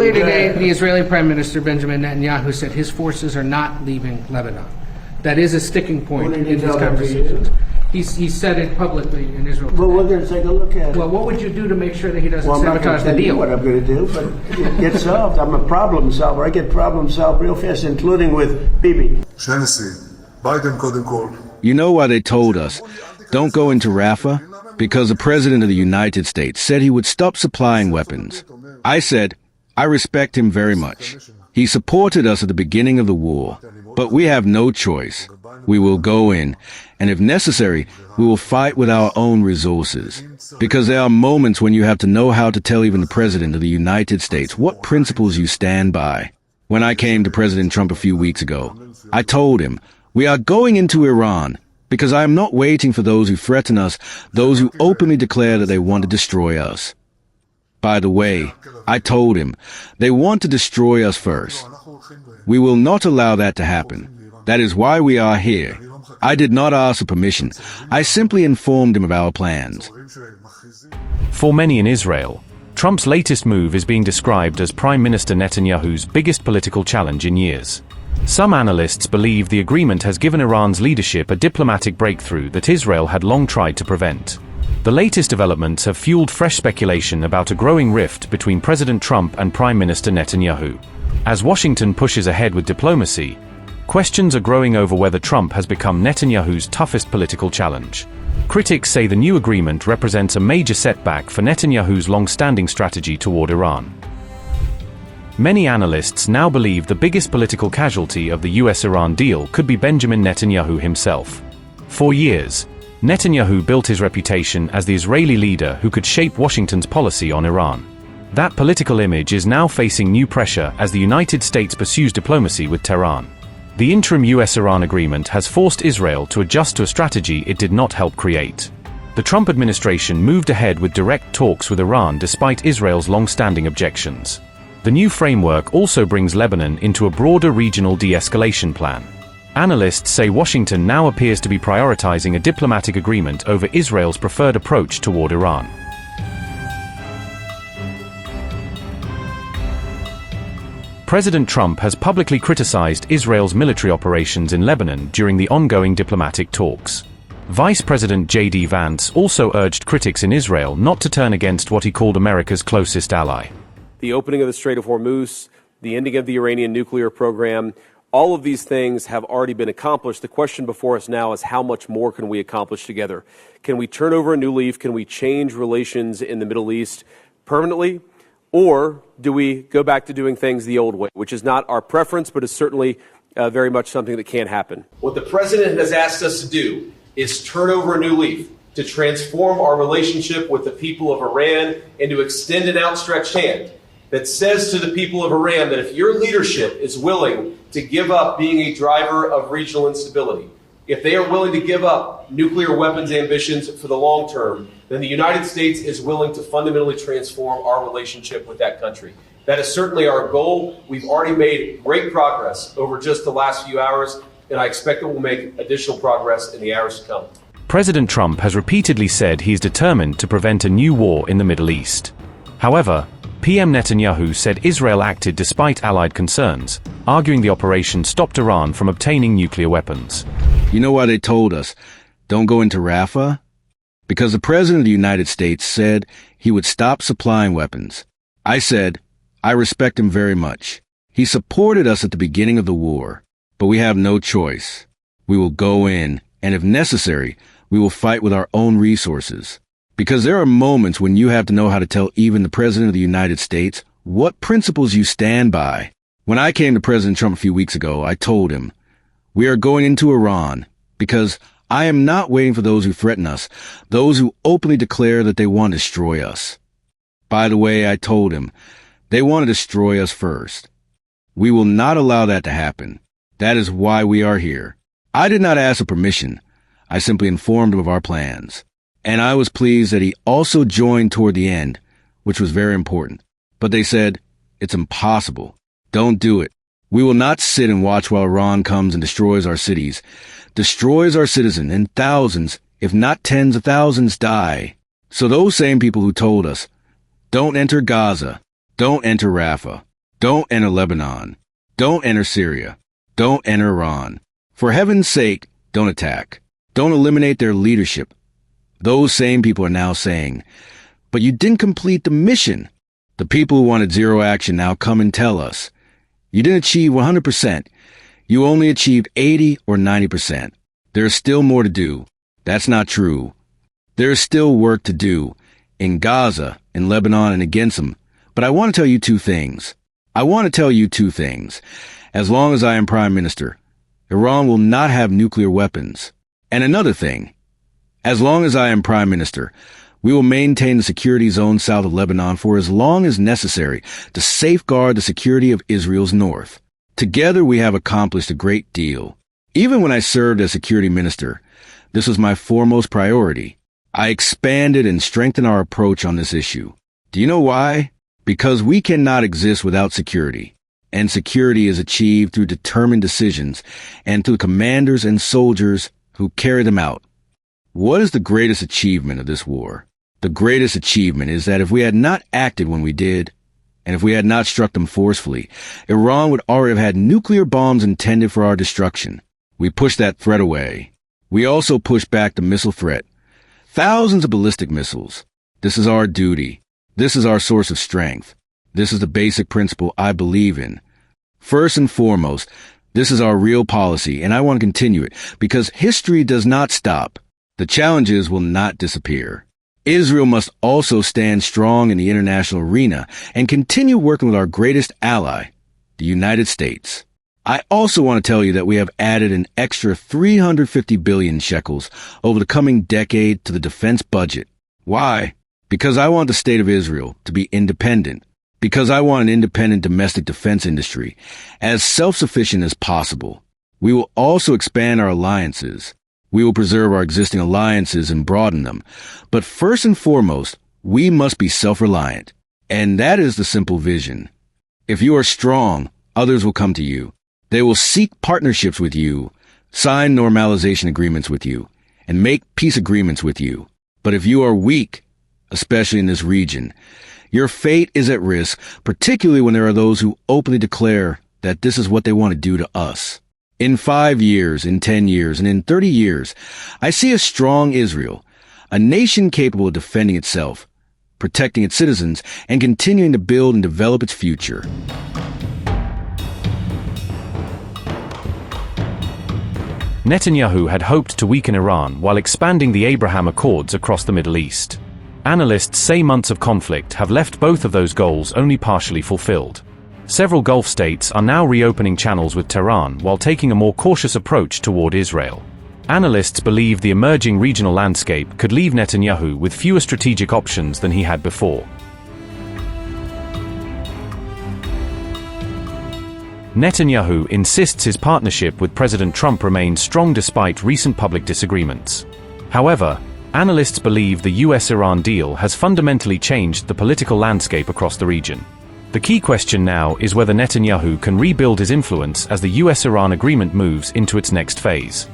Earlier today, the Israeli Prime Minister Benjamin Netanyahu said his forces are not leaving Lebanon. That is a sticking point in these conversations. He said it publicly in Israel today. Well, we're going to take a look at it. Well, what would you do to make sure that he doesn't I'm not going sabotage to the tell you deal? what I'm going to do, but it gets solved. I'm a problem solver. I get problems solved real fast, including with Bibi. You know why they told us, don't go into Rafah? Because the President of the United States said he would stop supplying weapons. I said, I respect him very much. He supported us at the beginning of the war, but we have no choice. We will go in, and if necessary, we will fight with our own resources. Because there are moments when you have to know how to tell even the President of the United States what principles you stand by. When I came to President Trump a few weeks ago, I told him, we are going into Iran, because I am not waiting for those who threaten us, those who openly declare that they want to destroy us. By the way, I told him, they want to destroy us first. We will not allow that to happen. That is why we are here. I did not ask for permission. I simply informed him of our plans. For many in Israel, Trump's latest move is being described as Prime Minister Netanyahu's biggest political challenge in years. Some analysts believe the agreement has given Iran's leadership a diplomatic breakthrough that Israel had long tried to prevent. The latest developments have fueled fresh speculation about a growing rift between President Trump and Prime Minister Netanyahu. As Washington pushes ahead with diplomacy, questions are growing over whether Trump has become Netanyahu's toughest political challenge. Critics say the new agreement represents a major setback for Netanyahu's long-standing strategy toward Iran. Many analysts now believe the biggest political casualty of the U.S. Iran deal could be Benjamin Netanyahu himself. For years, Netanyahu built his reputation as the Israeli leader who could shape Washington's policy on Iran. That political image is now facing new pressure as the United States pursues diplomacy with Tehran. The interim U.S.-Iran agreement has forced Israel to adjust to a strategy it did not help create. The Trump administration moved ahead with direct talks with Iran despite Israel's long-standing objections. The new framework also brings Lebanon into a broader regional de-escalation plan. Analysts say Washington now appears to be prioritizing a diplomatic agreement over Israel's preferred approach toward Iran. President Trump has publicly criticized Israel's military operations in Lebanon during the ongoing diplomatic talks. Vice President J.D. Vance also urged critics in Israel not to turn against what he called America's closest ally. The opening of the Strait of Hormuz, the ending of the Iranian nuclear program, all of these things have already been accomplished. The question before us now is how much more can we accomplish together? Can we turn over a new leaf? Can we change relations in the Middle East permanently? Or do we go back to doing things the old way, which is not our preference, but is certainly very much something that can happen? What the president has asked us to do is turn over a new leaf, to transform our relationship with the people of Iran and to extend an outstretched hand that says to the people of Iran that if your leadership is willing to give up being a driver of regional instability, if they are willing to give up nuclear weapons ambitions for the long term, then the United States is willing to fundamentally transform our relationship with that country. That is certainly our goal. We've already made great progress over just the last few hours, and I expect that we'll make additional progress in the hours to come. President Trump has repeatedly said he is determined to prevent a new war in the Middle East. However, PM Netanyahu said Israel acted despite allied concerns, arguing the operation stopped Iran from obtaining nuclear weapons. You know why they told us, don't go into Rafah? Because the President of the United States said he would stop supplying weapons. I said, I respect him very much. He supported us at the beginning of the war, but we have no choice. We will go in, and if necessary, we will fight with our own resources. Because there are moments when you have to know how to tell even the President of the United States what principles you stand by. When I came to President Trump a few weeks ago, I told him, we are going into Iran because I am not waiting for those who threaten us, those who openly declare that they want to destroy us. By the way, I told him, they want to destroy us first. We will not allow that to happen. That is why we are here. I did not ask for permission. I simply informed him of our plans. And I was pleased that he also joined toward the end, which was very important. But they said, it's impossible. Don't do it. We will not sit and watch while Iran comes and destroys our cities, destroys our citizens, and thousands, if not tens of thousands, die. So those same people who told us, don't enter Gaza, don't enter Rafah, Don't enter Lebanon. Don't enter Syria. Don't enter Iran. For heaven's sake, don't attack. Don't eliminate their leadership. Those same people are now saying, but you didn't complete the mission. The people who wanted zero action now come and tell us, you didn't achieve 100%. You only achieved 80 or 90%. There's still more to do. That's not true. There's still work to do in Gaza, in Lebanon, and against them. But I want to tell you two things. As long as I am Prime Minister, Iran will not have nuclear weapons. And another thing, as long as I am Prime Minister, we will maintain the security zone south of Lebanon for as long as necessary to safeguard the security of Israel's north. Together we have accomplished a great deal. Even when I served as security minister, this was my foremost priority. I expanded and strengthened our approach on this issue. Do you know why? Because we cannot exist without security. And security is achieved through determined decisions and through commanders and soldiers who carry them out. What is the greatest achievement of this war? The greatest achievement is that if we had not acted when we did, and if we had not struck them forcefully, Iran would already have had nuclear bombs intended for our destruction. We pushed that threat away. We also pushed back the missile threat. Thousands of ballistic missiles. This is our duty. This is our source of strength. This is the basic principle I believe in. First and foremost, this is our real policy, and I want to continue it, because history does not stop. The challenges will not disappear. Israel must also stand strong in the international arena and continue working with our greatest ally, the United States. I also want to tell you that we have added an extra 350 billion shekels over the coming decade to the defense budget. Why? Because I want the state of Israel to be independent. Because I want an independent domestic defense industry, as self-sufficient as possible. We will also expand our alliances. We will preserve our existing alliances and broaden them. But first and foremost, we must be self-reliant. And that is the simple vision. If you are strong, others will come to you. They will seek partnerships with you, sign normalization agreements with you, and make peace agreements with you. But if you are weak, especially in this region, your fate is at risk, particularly when there are those who openly declare that this is what they want to do to us. In 5 years, in 10 years, and in 30 years, I see a strong Israel, a nation capable of defending itself, protecting its citizens, and continuing to build and develop its future. Netanyahu had hoped to weaken Iran while expanding the Abraham Accords across the Middle East. Analysts say months of conflict have left both of those goals only partially fulfilled. Several Gulf states are now reopening channels with Tehran while taking a more cautious approach toward Israel. Analysts believe the emerging regional landscape could leave Netanyahu with fewer strategic options than he had before. Netanyahu insists his partnership with President Trump remains strong despite recent public disagreements. However, analysts believe the U.S. Iran deal has fundamentally changed the political landscape across the region. The key question now is whether Netanyahu can rebuild his influence as the U.S. Iran agreement moves into its next phase.